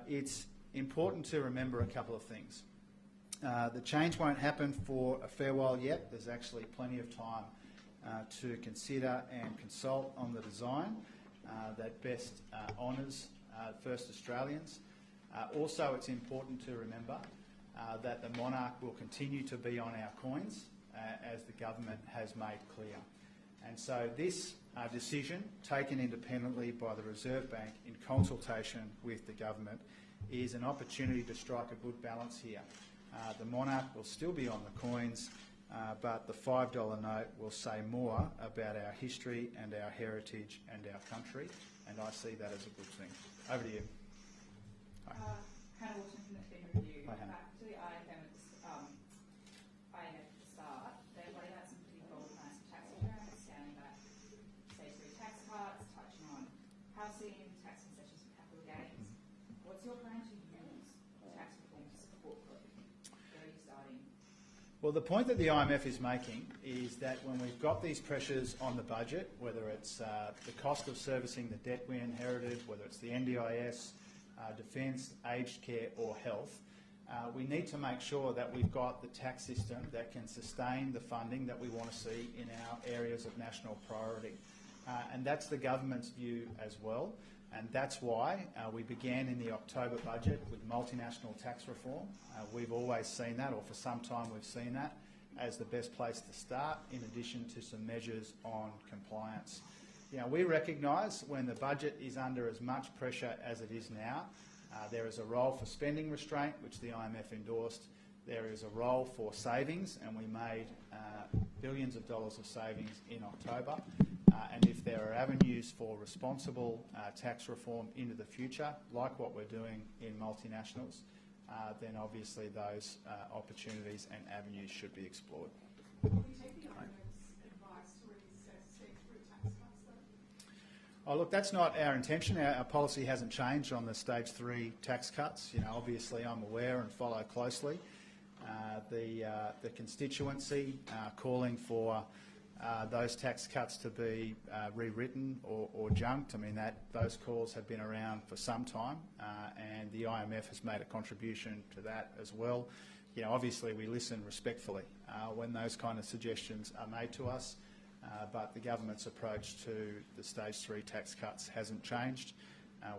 it's important to remember a couple of things. The change won't happen for a fair while yet. There's actually plenty of time to consider and consult on the design that best honours first Australians. Also, it's important to remember that the monarch will continue to be on our coins, as the government has made clear. And so this decision, taken independently by the Reserve Bank in consultation with the government, is an opportunity to strike a good balance here. The monarch will still be on the coins, but the $5 note will say more about our history and our heritage and our country, and I see that as a good thing. Over to you. Hi. Hannah Walton from the Fin Review. Hi, Hannah. Back to the IMF at the start, they're laying out some pretty bold plans for tax returns, scaling back stage 3 tax cuts, touching on housing, tax concessions for capital gains. What's your plan to use tax reform to support growth? Where are you starting? Well, the point that the IMF is making is that when we've got these pressures on the budget, whether it's the cost of servicing the debt we inherited, whether it's the NDIS, defence, aged care or health, we need to make sure that we've got the tax system that can sustain the funding that we want to see in our areas of national priority. And that's the government's view as well. And that's why we began in the October budget with multinational tax reform. We've always seen that, or for some time we've seen that, as the best place to start, in addition to some measures on compliance. You know, we recognise when the budget is under as much pressure as it is now, there is a role for spending restraint, which the IMF endorsed. There is a role for savings, and we made billions of dollars of savings in October. And if there are avenues for responsible tax reform into the future, like what we're doing in multinationals, then obviously those opportunities and avenues should be explored. Will you take the IMF's advice to reassess stage 3 tax cuts, though? Oh, look, that's not our intention. Our policy hasn't changed on the stage 3 tax cuts. You know, obviously I'm aware and follow closely the constituency calling for those tax cuts to be rewritten or junked. I mean, those calls have been around for some time, and the IMF has made a contribution to that as well. You know, obviously we listen respectfully when those kind of suggestions are made to us, but the government's approach to the stage 3 tax cuts hasn't changed.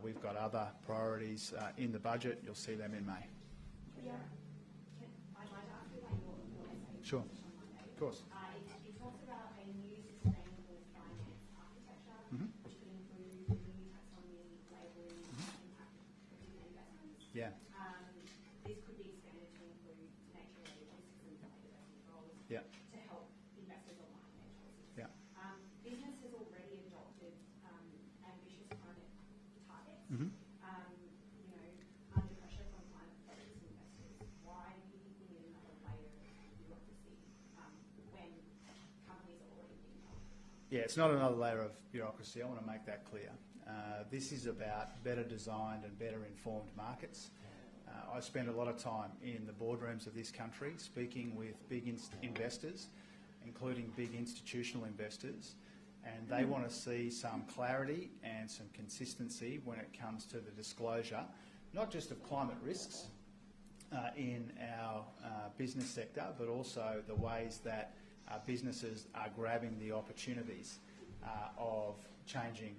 We've got other priorities in the budget. You'll see them in May. Yeah. I'd like to ask you about your essay. Sure. Of course. It talks about a new sustainable finance architecture, which could include the new taxonomy, labelling, impact investments. Yeah. This could be expanded to include nature-related risks and data controls to help investors align their choices. Yeah. Business has already adopted ambitious climate targets. You know, under pressure from climate-focused investors, why do you think we need another layer of bureaucracy when companies are already being held? Yeah, it's not another layer of bureaucracy. I want to make that clear. This is about better designed and better informed markets. I spend a lot of time in the boardrooms of this country speaking with big investors, including big institutional investors, and they want to see some clarity and some consistency when it comes to the disclosure, not just of climate risks in our business sector, but also the ways that businesses are grabbing the opportunities of changing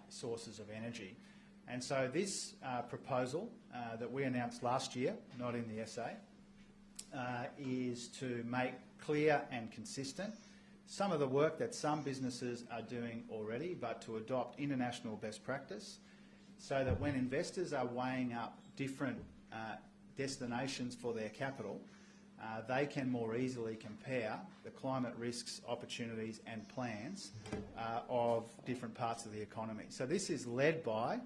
sources of energy. And so this proposal that we announced last year, not in the essay, is to make clear and consistent some of the work that some businesses are doing already, but to adopt international best practice so that when investors are weighing up different destinations for their capital, they can more easily compare the climate risks, opportunities and plans of different parts of the economy. So this is led by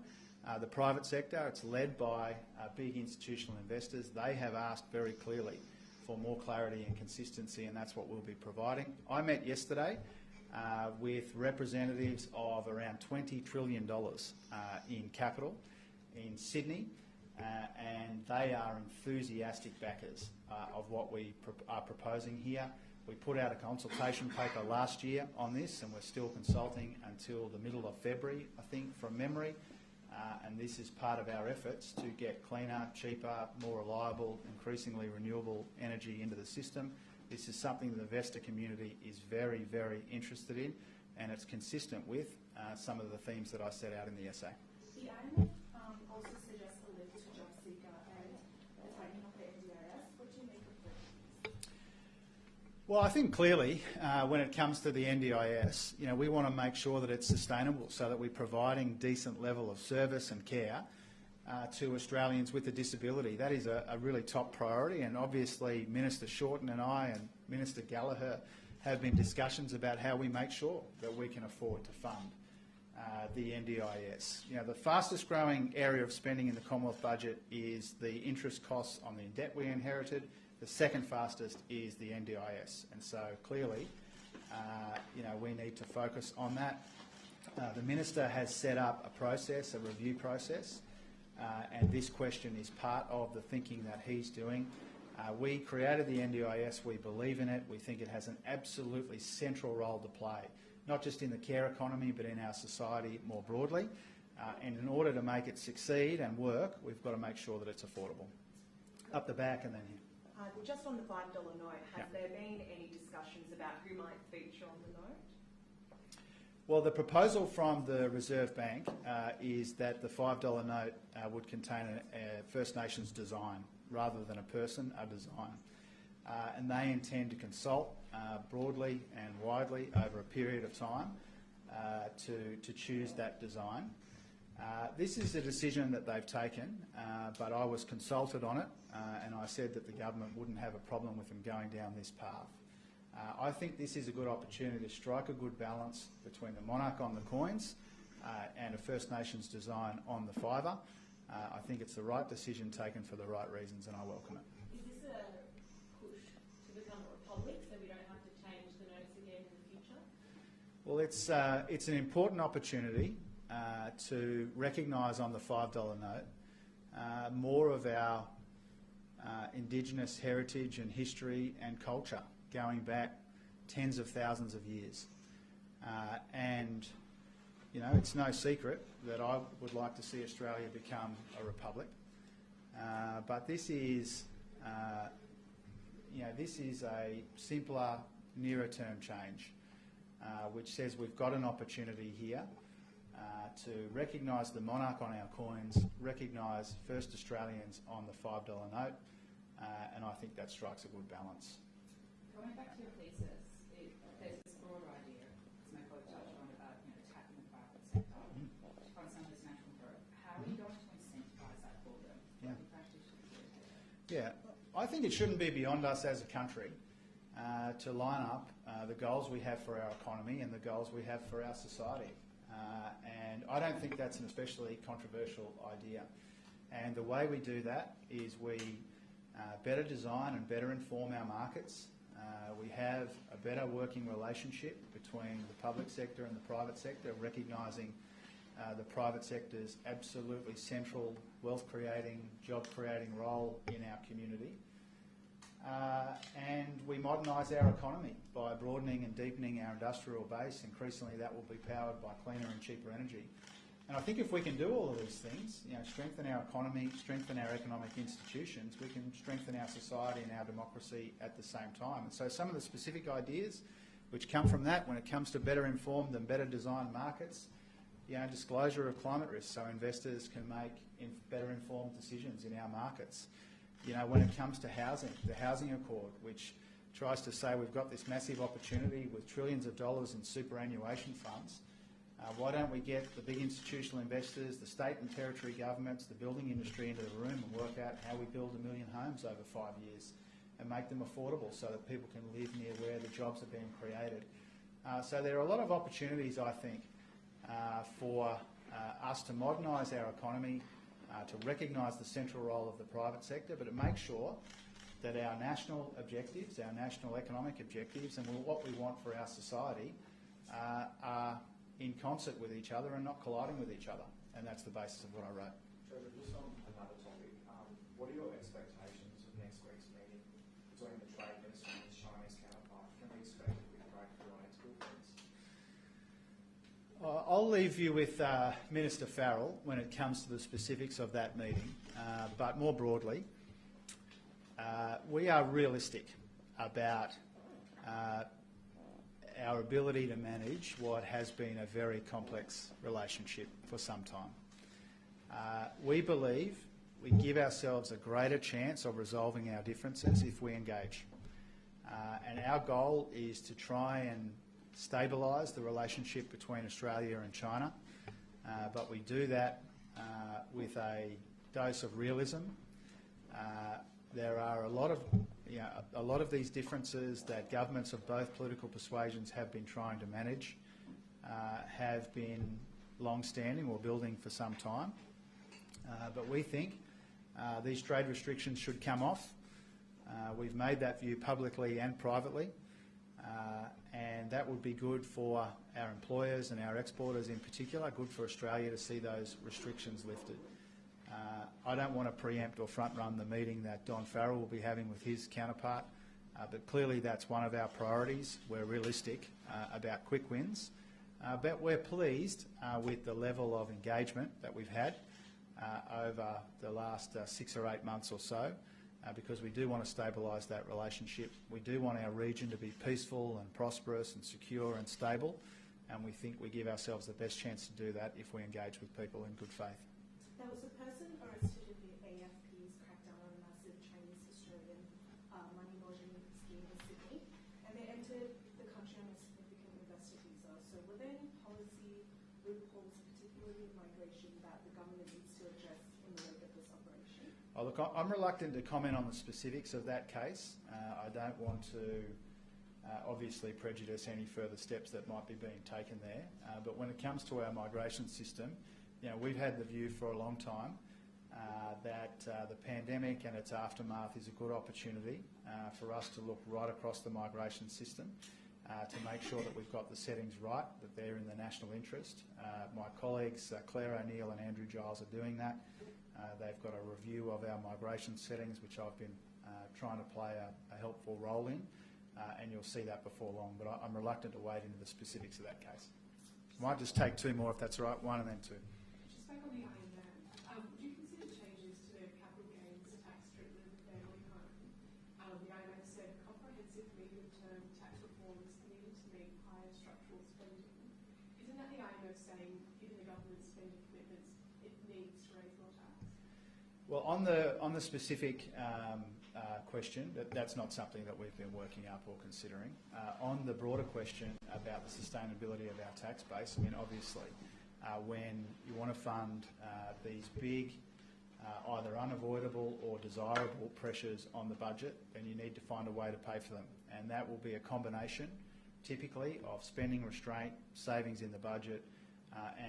the private sector, it's led by big institutional investors. They have asked very clearly for more clarity and consistency, and that's what we'll be providing. I met yesterday with representatives of around $20 trillion in capital in Sydney, and they are enthusiastic backers of what we are proposing here. We put out a consultation paper last year on this, and we're still consulting until the middle of February, I think, from memory. and this is part of our efforts to get cleaner, cheaper, more reliable, increasingly renewable energy into the system. This is something that the investor community is very, very interested in, and it's consistent with some of the themes that I set out in the essay. The IMF also suggests a lift to job seeker and the tightening of the NDIS. What do you make of this? Well, I think clearly when it comes to the NDIS, we want to make sure that it's sustainable so that we're providing decent level of service and care to Australians with a disability. That is a really top priority, and obviously Minister Shorten and I and Minister Gallagher have been discussions about how we make sure that we can afford to fund the NDIS. The fastest growing area of spending in the Commonwealth budget is the interest costs on the debt we inherited. The second fastest is the NDIS, and so clearly, we need to focus on that. The Minister has set up a process, a review process, and this question is part of the thinking that he's doing. We created the NDIS, we believe in it, we think it has an absolutely central role to play, not just in the care economy but in our society more broadly, and in order to make it succeed and work, we've got to make sure that it's affordable. Up the back and then here. Just on the $5 note, has there been any discussions about who might feature on the note? Well, the proposal from the Reserve Bank is that the $5 note would contain a First Nations design rather than a person, a design. And they intend to consult broadly and widely over a period of time to choose that design. This is a decision that they've taken, but I was consulted on it and I said that the government wouldn't have a problem with them going down this path. I think this is a good opportunity to strike a good balance between the monarch on the coins and a First Nations design on the fiver. I think it's the right decision taken for the right reasons, and I welcome it. Is this a push to become a republic so we don't have to change the notes again in the future? Well, it's an important opportunity to recognise on the $5 note more of our Indigenous heritage and history and culture going back tens of thousands of years. And it's no secret that I would like to see Australia become a republic. But this is a simpler, nearer-term change, which says we've got an opportunity here to recognise the monarch on our coins, recognise first Australians on the $5 note, and I think that strikes a good balance. Going back to your thesis, there's this broader idea, as my colleague touched on, about attacking the private sector to fund some of this national growth. How are you going to incentivise that for them? Yeah. What practice should we do? Yeah, I think it shouldn't be beyond us as a country to line up the goals we have for our economy and the goals we have for our society. And I don't think that's an especially controversial idea. And the way we do that is we better design and better inform our markets. We have a better working relationship between the public sector and the private sector, recognising the private sector's absolutely central wealth-creating, job-creating role in our community. And we modernise our economy by broadening and deepening our industrial base. Increasingly that will be powered by cleaner and cheaper energy. And I think if we can do all of these things, strengthen our economy, strengthen our economic institutions, we can strengthen our society and our democracy at the same time. And so some of the specific ideas which come from that, when it comes to better informed and better designed markets, disclosure of climate risks so investors can make better informed decisions in our markets. When it comes to housing, the Housing Accord, which tries to say we've got this massive opportunity with trillions of dollars in superannuation funds. Why don't we get the big institutional investors, the state and territory governments, the building industry into the room and work out how we build 1 million homes over 5 years and make them affordable so that people can live near where the jobs are being created. So there are a lot of opportunities, I think, for us to modernise our economy, to recognise the central role of the private sector, but to make sure that our national objectives, our national economic objectives, and what we want for our society are in concert with each other and not colliding with each other. And that's the basis of what I wrote. Trevor, just on another topic, what are your expectations of next week's meeting between the Trade Minister and his Chinese counterpart? Can we expect a quick breakthrough on export fees? I'll leave you with Minister Farrell when it comes to the specifics of that meeting, but more broadly, we are realistic about our ability to manage what has been a very complex relationship for some time. We believe we give ourselves a greater chance of resolving our differences if we engage. And our goal is to try and stabilise the relationship between Australia and China, but we do that with a dose of realism. There are a lot of these differences that governments of both political persuasions have been trying to manage, have been long-standing or building for some time. But we think these trade restrictions should come off. We've made that view publicly and privately, and that would be good for our employers and our exporters in particular, good for Australia to see those restrictions lifted. I don't want to preempt or front-run the meeting that Don Farrell will be having with his counterpart, but clearly that's one of our priorities. We're realistic about quick wins, but we're pleased with the level of engagement that we've had over the last 6 or 8 months or so, because we do want to stabilise that relationship. We do want our region to be peaceful and prosperous and secure and stable, and we think we give ourselves the best chance to do that if we engage with people in good faith. There was a person arrested in the AFP's crackdown on a massive Chinese-Australian money laundering scheme in Sydney, and they entered the country on a significant investor visa. So were there any policy loopholes, particularly in migration, that the government needs to address in the wake of this operation? Oh, look, I'm reluctant to comment on the specifics of that case. I don't want to obviously prejudice any further steps that might be being taken there. But when it comes to our migration system, we've had the view for a long time that the pandemic and its aftermath is a good opportunity for us to look right across the migration system to make sure that we've got the settings right, that they're in the national interest. My colleagues Claire O'Neill and Andrew Giles are doing that. They've got a review of our migration settings, which I've been trying to play a helpful role in, and you'll see that before long. But I'm reluctant to wade into the specifics of that case. Might just take 2 more if that's all right, 1 and then 2. Just back on the IMF, would you consider changes to the capital gains tax treatment of the family home? The IMF said comprehensive medium-term tax reform is needed to meet higher structural spending. Isn't that the IMF saying, given the government's spending commitments, it needs to raise more tax? Well, on the specific question, that's not something that we've been working up or considering. On the broader question about the sustainability of our tax base, I mean, obviously, when you want to fund these big, either unavoidable or desirable pressures on the budget, then you need to find a way to pay for them. And that will be a combination, typically, of spending restraint, savings in the budget,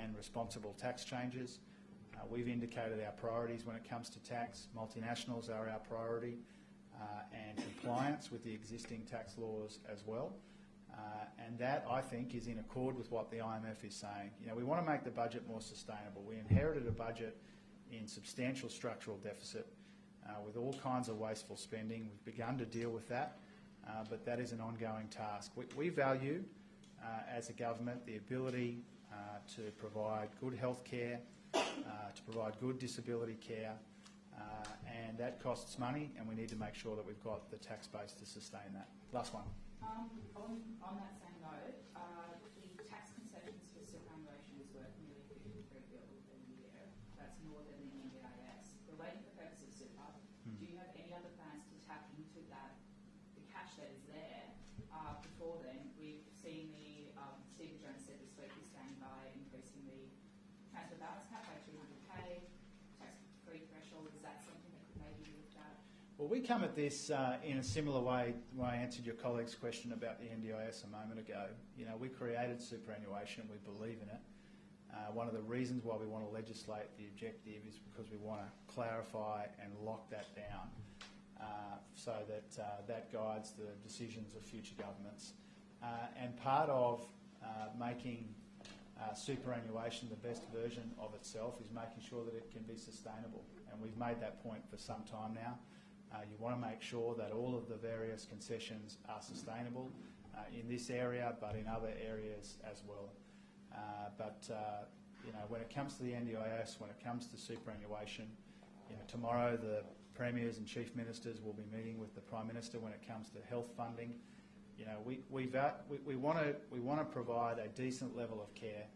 and responsible tax changes. We've indicated our priorities when it comes to tax. Multinationals are our priority, and compliance with the existing tax laws as well. And that, I think, is in accord with what the IMF is saying. We want to make the budget more sustainable. We inherited a budget in substantial structural deficit with all kinds of wasteful spending. We've begun to deal with that, but that is an ongoing task. We value, as a government, the ability to provide good health care, to provide good disability care, and that costs money, and we need to make sure that we've got the tax base to sustain that. Last one. On that same note, the tax concessions for superannuation is worth nearly $53 billion a year. That's more than the NDIS. We're waiting for purpose of super. Do you have any other plans to tap into that, the cash that is there? Before then, we've seen Stephen Jones said this week he's standing by increasing the transfer balance cap by $200K, tax-free threshold. Is that something that could maybe be looked at? Well, we come at this in a similar way when I answered your colleague's question about the NDIS a moment ago. We created superannuation, we believe in it. One of the reasons why we want to legislate the objective is because we want to clarify and lock that down so that that guides the decisions of future governments. And part of making superannuation the best version of itself is making sure that it can be sustainable. And we've made that point for some time now. You want to make sure that all of the various concessions are sustainable in this area, but in other areas as well. When it comes to the NDIS, when it comes to superannuation, tomorrow the premiers and chief ministers will be meeting with the Prime Minister when it comes to health funding. We want to provide a decent level of care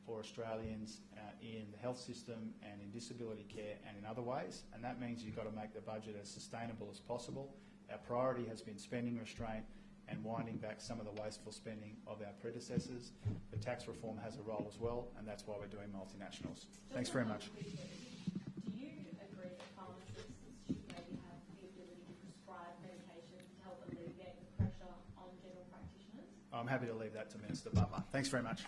for Australians in the health system and in disability care and in other ways, and that means you've got to make the budget as sustainable as possible. Our priority has been spending restraint and winding back some of the wasteful spending of our predecessors. The tax reform has a role as well, and that's why we're doing multinationals. Thanks very much. Do you agree that pharmacists should maybe have the ability to prescribe medication to help alleviate the pressure on general practitioners? I'm happy to leave that to Minister Butler. Thanks very much.